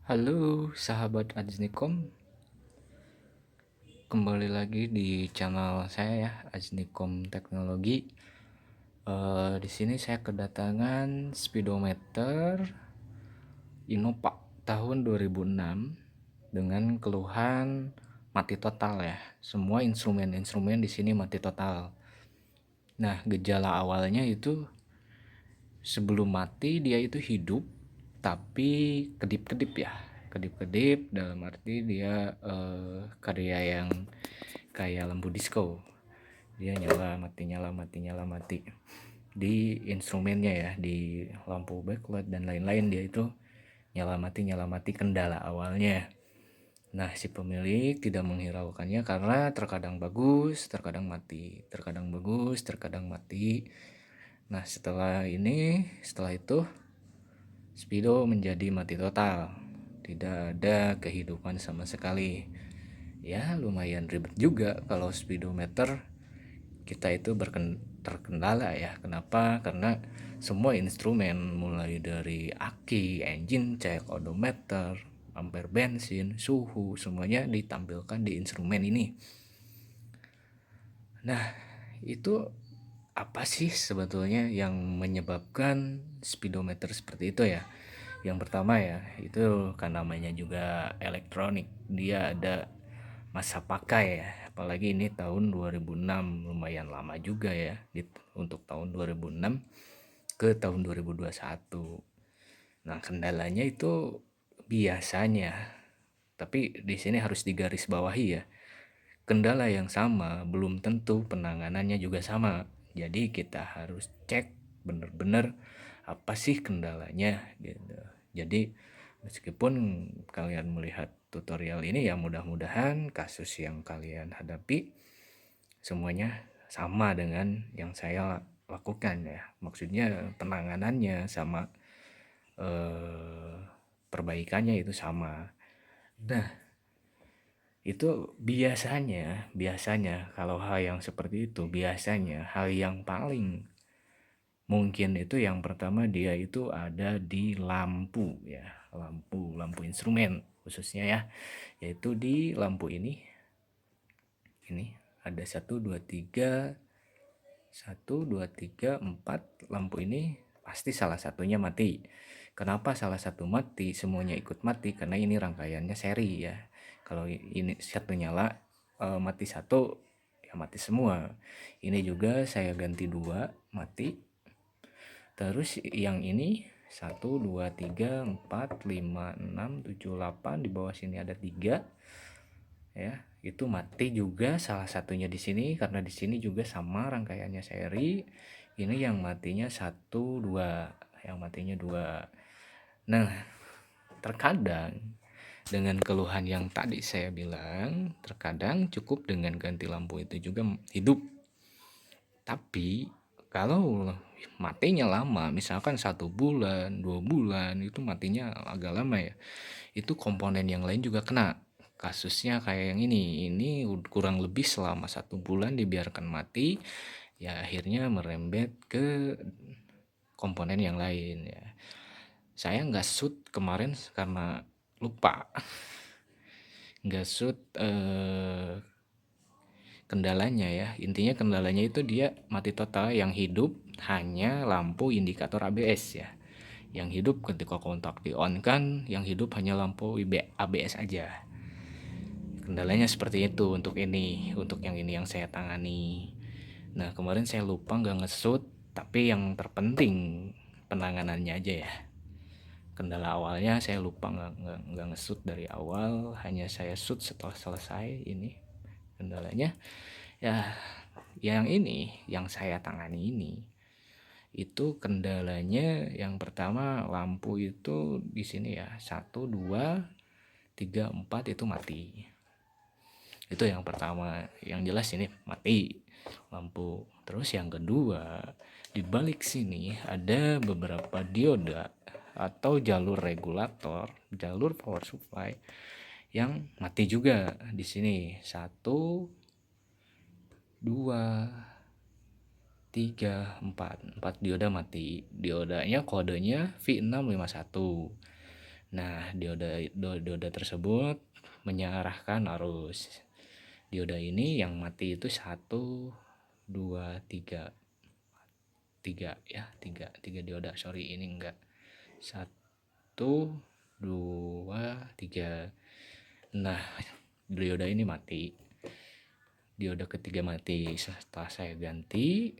Halo sahabat Ajnikom, kembali lagi di channel saya ya, Ajnikom Teknologi. Di sini saya kedatangan speedometer Innova tahun 2006 dengan keluhan mati total ya. Semua instrumen-instrumen di sini mati total. Nah, gejala awalnya itu sebelum mati dia itu hidup tapi kedip-kedip ya, kedip-kedip dalam arti dia karya yang kayak lampu disco, dia nyala mati nyala mati nyala mati di instrumennya ya, di lampu backlight dan lain-lain, dia itu nyala mati kendala awalnya. Nah, si pemilik tidak menghiraukannya karena terkadang bagus, terkadang mati, terkadang bagus, terkadang mati. Nah, setelah itu Speedo menjadi mati total. Tidak ada kehidupan sama sekali. Ya, lumayan ribet juga kalau speedometer kita itu terkendala ya. Kenapa? Karena semua instrumen mulai dari aki, engine check, odometer, ampere bensin, suhu, semuanya ditampilkan di instrumen ini. Nah, itu apa sih sebetulnya yang menyebabkan speedometer seperti itu ya? Yang pertama ya, itu kan namanya juga elektronik, dia ada masa pakai ya. Apalagi ini tahun 2006, lumayan lama juga ya untuk tahun 2006 ke tahun 2021. Nah, kendalanya itu biasanya, tapi di sini harus digarisbawahi ya. Kendala yang sama belum tentu penanganannya juga sama. Jadi kita harus cek benar-benar apa sih kendalanya gitu. Jadi meskipun kalian melihat tutorial ini ya, mudah-mudahan kasus yang kalian hadapi semuanya sama dengan yang saya lakukan ya. Maksudnya penanganannya sama, eh, perbaikannya itu sama. Nah, itu biasanya kalau hal yang seperti itu, biasanya hal yang paling mungkin itu yang pertama dia itu ada di lampu ya, lampu instrumen khususnya ya, yaitu di lampu ini ada 1 2 3 4 lampu ini pasti salah satunya mati. Kenapa salah satu mati semuanya ikut mati? Karena ini rangkaiannya seri ya. Kalau ini satu nyala, mati satu ya mati semua. Ini juga saya ganti 2 mati. Terus yang ini 1 2 3 4 5 6 7 8, di bawah sini ada 3 ya, itu mati juga salah satunya di sini karena di sini juga sama rangkaiannya seri. Ini yang matinya 1 2, yang matinya 2. Nah, terkadang dengan keluhan yang tadi saya bilang, terkadang cukup dengan ganti lampu itu juga hidup. Tapi kalau matinya lama, misalkan 1 bulan 2 bulan, itu matinya agak lama ya, itu komponen yang lain juga kena. Kasusnya kayak yang ini kurang lebih selama 1 bulan dibiarkan mati, ya akhirnya merembet ke komponen yang lain ya. Saya nggak shoot kemarin karena lupa nggak shoot kendalanya ya. Intinya kendalanya itu dia mati total, yang hidup hanya lampu indikator ABS ya. Yang hidup ketika kontak di on kan, yang hidup hanya lampu ABS aja. Kendalanya seperti itu untuk yang ini yang saya tangani. Nah, kemarin saya lupa nggak nge-shoot, tapi yang terpenting penanganannya aja ya. Kendala awalnya saya lupa nggak nge-shoot dari awal, hanya saya shoot setelah selesai ini kendalanya. Ya, yang ini yang saya tangani ini itu kendalanya yang pertama, lampu itu di sini ya 1 2 3 4 itu mati. Itu yang pertama, yang jelas ini mati lampu. Terus yang kedua, di balik sini ada beberapa dioda atau jalur regulator, jalur power supply yang mati juga di sini. 1 2 3 4 dioda mati. Diodanya kodenya V651. Nah, dioda tersebut mengarahkan arus. Dioda ini yang mati itu 1, 2, 3, 3 ya, 3 dioda, sorry ini enggak. 1, 2, 3. Nah, dioda ini mati. Dioda ketiga mati. Setelah saya ganti,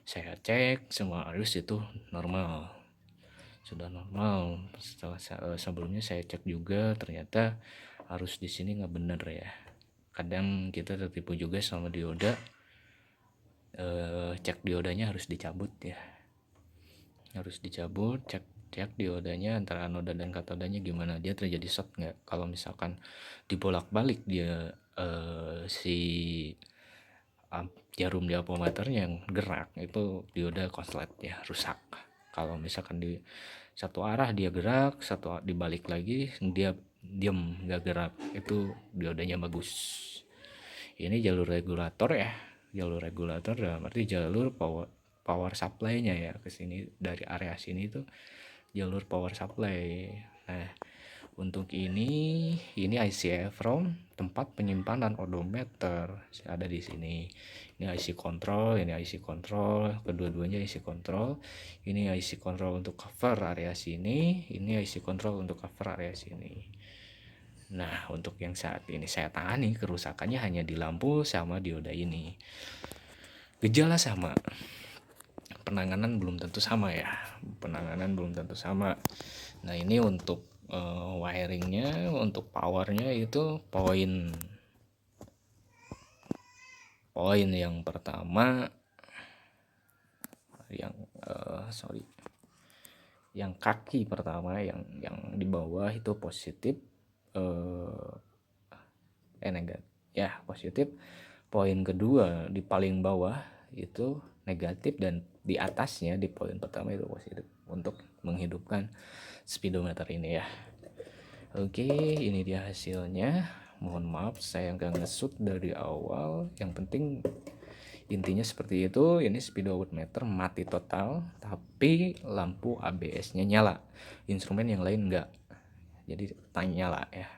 saya cek semua arus itu normal. Sudah normal. Sebelumnya saya cek juga, ternyata arus di sini nggak bener ya. Kadang kita tertipu juga sama dioda. Cek diodanya harus dicabut ya. Harus dicabut, cek diodanya antara anoda dan katodanya gimana, dia terjadi short nggak. Kalau misalkan dibolak-balik dia si jarum di ampermeternya yang gerak, itu dioda konslet ya, rusak. Kalau misalkan di satu arah dia gerak, satu dibalik lagi dia diem nggak gerak, itu diodanya bagus. Ini jalur regulator ya, jalur regulator dalam arti jalur power supply-nya ya, ke sini dari area sini itu jalur power supply. Nah, untuk ini IC EEPROM, tempat penyimpanan odometer, ada di sini. Ini IC control, ini IC control, kedua-duanya IC control. Ini IC control untuk cover area sini, ini IC control untuk cover area sini. Nah, untuk yang saat ini saya tangani kerusakannya hanya di lampu sama dioda ini. Gejala sama, penanganan belum tentu sama ya. Penanganan belum tentu sama. Nah, ini untuk wiringnya, untuk powernya itu poin yang pertama, yang kaki pertama yang di bawah itu positif, negatif ya, positif. Poin kedua di paling bawah itu negatif, dan di atasnya di poin pertama itu positif untuk menghidupkan speedometer ini ya. Oke, ini dia hasilnya. Mohon maaf saya nggak nge-shoot dari awal. Yang penting intinya seperti itu. Ini speedometer mati total, tapi lampu ABS-nya nyala. Instrumen yang lain enggak. Jadi nyala ya.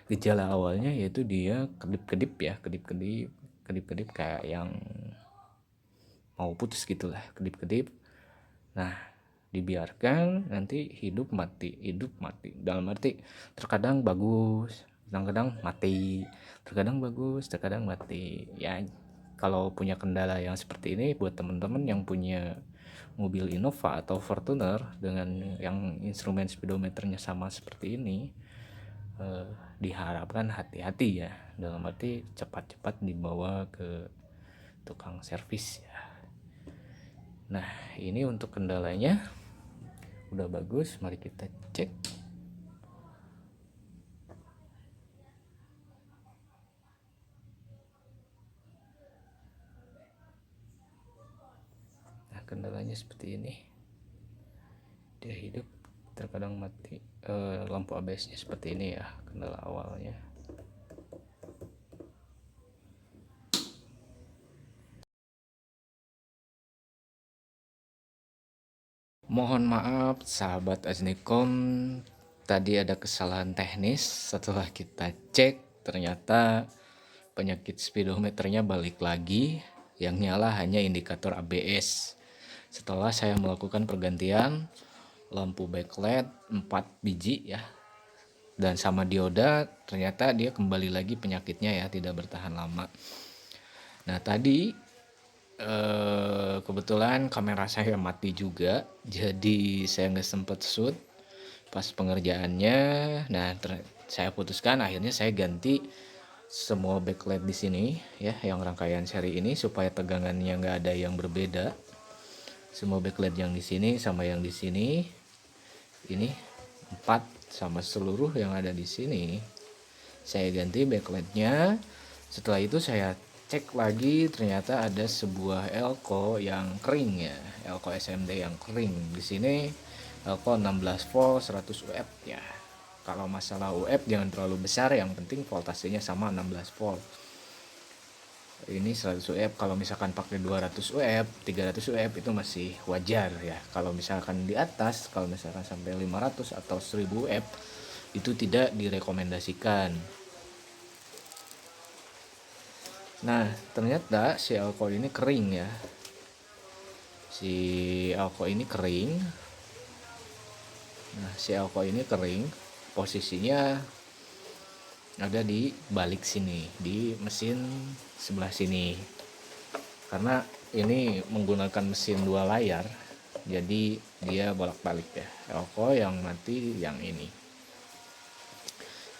Gejala awalnya yaitu dia kedip-kedip ya, kedip-kedip kayak yang mau putus gitulah, kedip-kedip. Nah, dibiarkan nanti hidup mati dalam arti terkadang bagus, kadang mati, terkadang bagus, terkadang mati ya. Kalau punya kendala yang seperti ini, buat teman-teman yang punya mobil Innova atau Fortuner dengan yang instrumen speedometernya sama seperti ini, diharapkan hati-hati ya, dalam arti cepat-cepat dibawa ke tukang servis ya. Nah, ini untuk kendalanya udah bagus, mari kita cek. Nah, kendalanya seperti ini, dia hidup terkadang mati. Lampu ABS-nya seperti ini ya, kendala awalnya. Mohon maaf sahabat Aznikom, tadi ada kesalahan teknis. Setelah kita cek, ternyata penyakit speedometernya balik lagi. Yang nyala hanya indikator ABS. Setelah saya melakukan pergantian lampu backlight 4 biji ya, dan sama dioda, ternyata dia kembali lagi penyakitnya ya, tidak bertahan lama. Nah, tadi kebetulan kamera saya mati juga, jadi saya nggak sempet shoot pas pengerjaannya. Nah, saya putuskan akhirnya saya ganti semua backlight di sini ya, yang rangkaian seri ini, supaya tegangannya nggak ada yang berbeda. Semua backlight yang di sini sama yang di sini, ini 4 sama seluruh yang ada di sini, saya ganti backlightnya. Setelah itu saya cek lagi, ternyata ada sebuah elko yang kering ya, elko SMD yang kering. Di sini elko 16 volt 100 UF ya. Kalau masalah UF jangan terlalu besar, yang penting voltasenya sama 16 volt. Ini 100 UF, kalau misalkan pakai 200 UF, 300 UF itu masih wajar ya. Kalau misalkan di atas, kalau misalkan sampai 500 atau 1000 UF itu tidak direkomendasikan. Nah, ternyata si alkohol ini kering ya. Si alkohol ini kering. Nah, si alkohol ini kering. Posisinya ada di balik sini, di mesin sebelah sini. Karena ini menggunakan mesin 2 layar, jadi dia bolak-balik ya. Alkohol yang mati yang ini.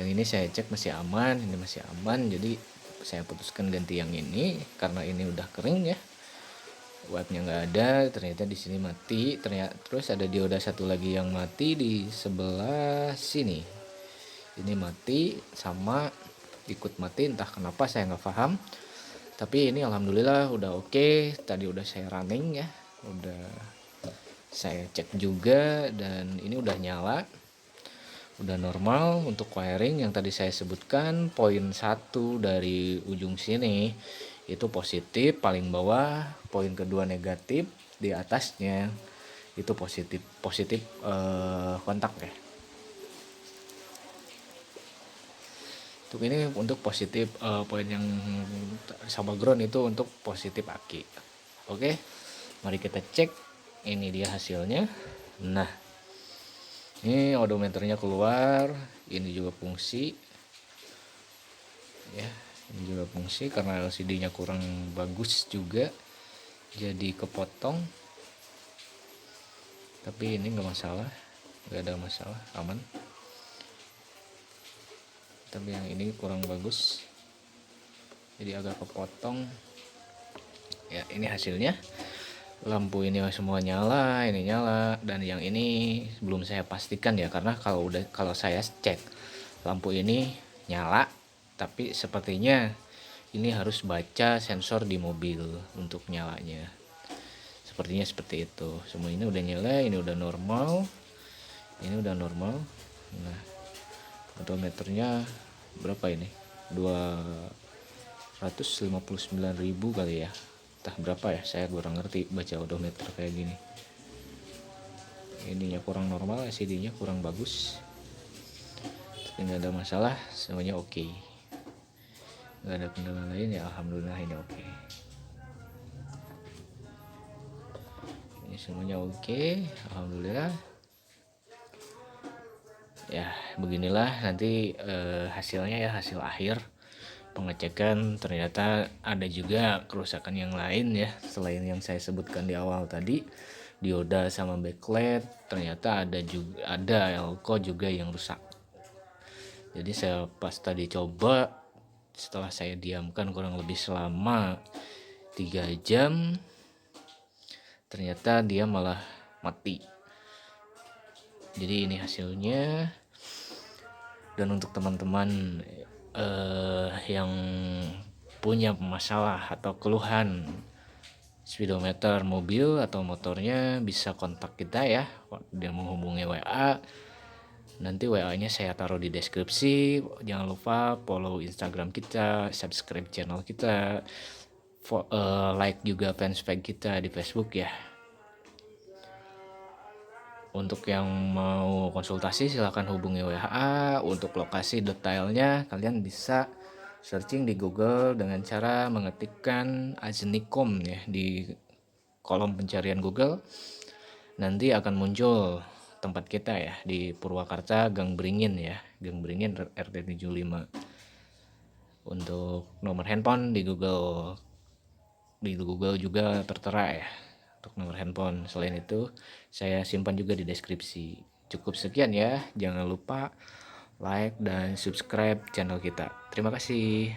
Yang ini saya cek masih aman, ini masih aman, jadi saya putuskan ganti yang ini karena ini udah kering ya. Webnya nggak ada, ternyata di sini mati. Ternyata terus ada dioda satu lagi yang mati di sebelah sini. Ini mati sama ikut mati, entah kenapa saya nggak paham. Tapi ini alhamdulillah udah oke. Tadi udah saya running ya, udah saya cek juga dan ini udah nyala, udah normal. Untuk wiring yang tadi saya sebutkan, poin 1 dari ujung sini itu positif paling bawah, poin kedua negatif, di atasnya itu positif kontak ya. Untuk ini untuk positif poin yang sama ground itu untuk positif aki. Oke, mari kita cek. Ini dia hasilnya. Nah, ini odometernya keluar, ini juga fungsi ya, ini juga fungsi karena LCD-nya kurang bagus juga, jadi kepotong. Tapi ini nggak masalah, nggak ada masalah, aman. Tapi yang ini kurang bagus, jadi agak kepotong. Ya, ini hasilnya. Lampu ini semua nyala, ini nyala, dan yang ini belum saya pastikan ya, karena kalau saya cek lampu ini nyala, tapi sepertinya ini harus baca sensor di mobil untuk nyalanya. Sepertinya seperti itu. Semua ini udah nyala, ini udah normal, ini udah normal. Nah, odometernya berapa ini? 259.000 kali ya. Entah berapa ya, saya kurang ngerti baca odometer kayak gini. Ininya kurang normal, LCD-nya kurang bagus. Tapi nggak ada masalah, semuanya oke. Nggak ada kendala lain ya, alhamdulillah ini oke. Ini semuanya oke, alhamdulillah. Ya, beginilah nanti hasilnya ya, hasil akhir pengecekan. Ternyata ada juga kerusakan yang lain ya, selain yang saya sebutkan di awal tadi, dioda sama backlight. Ternyata ada elko juga yang rusak. Jadi saya pas tadi coba, setelah saya diamkan kurang lebih selama 3 jam, ternyata dia malah mati. Jadi ini hasilnya. Dan untuk teman-teman yang punya masalah atau keluhan speedometer mobil atau motornya, bisa kontak kita ya, dia menghubungi WA. Nanti WA-nya saya taruh di deskripsi. Jangan lupa follow Instagram kita, subscribe channel kita, like juga fanspage kita di Facebook ya. Untuk yang mau konsultasi silahkan hubungi WA. Untuk lokasi detailnya kalian bisa searching di Google dengan cara mengetikkan Aznikom ya di kolom pencarian Google. Nanti akan muncul tempat kita ya di Purwakarta, Gang Beringin ya, Gang Beringin RT 75. Untuk nomor handphone di Google juga tertera ya untuk nomor handphone. Selain itu saya simpan juga di deskripsi. Cukup sekian ya, jangan lupa like dan subscribe channel kita. Terima kasih.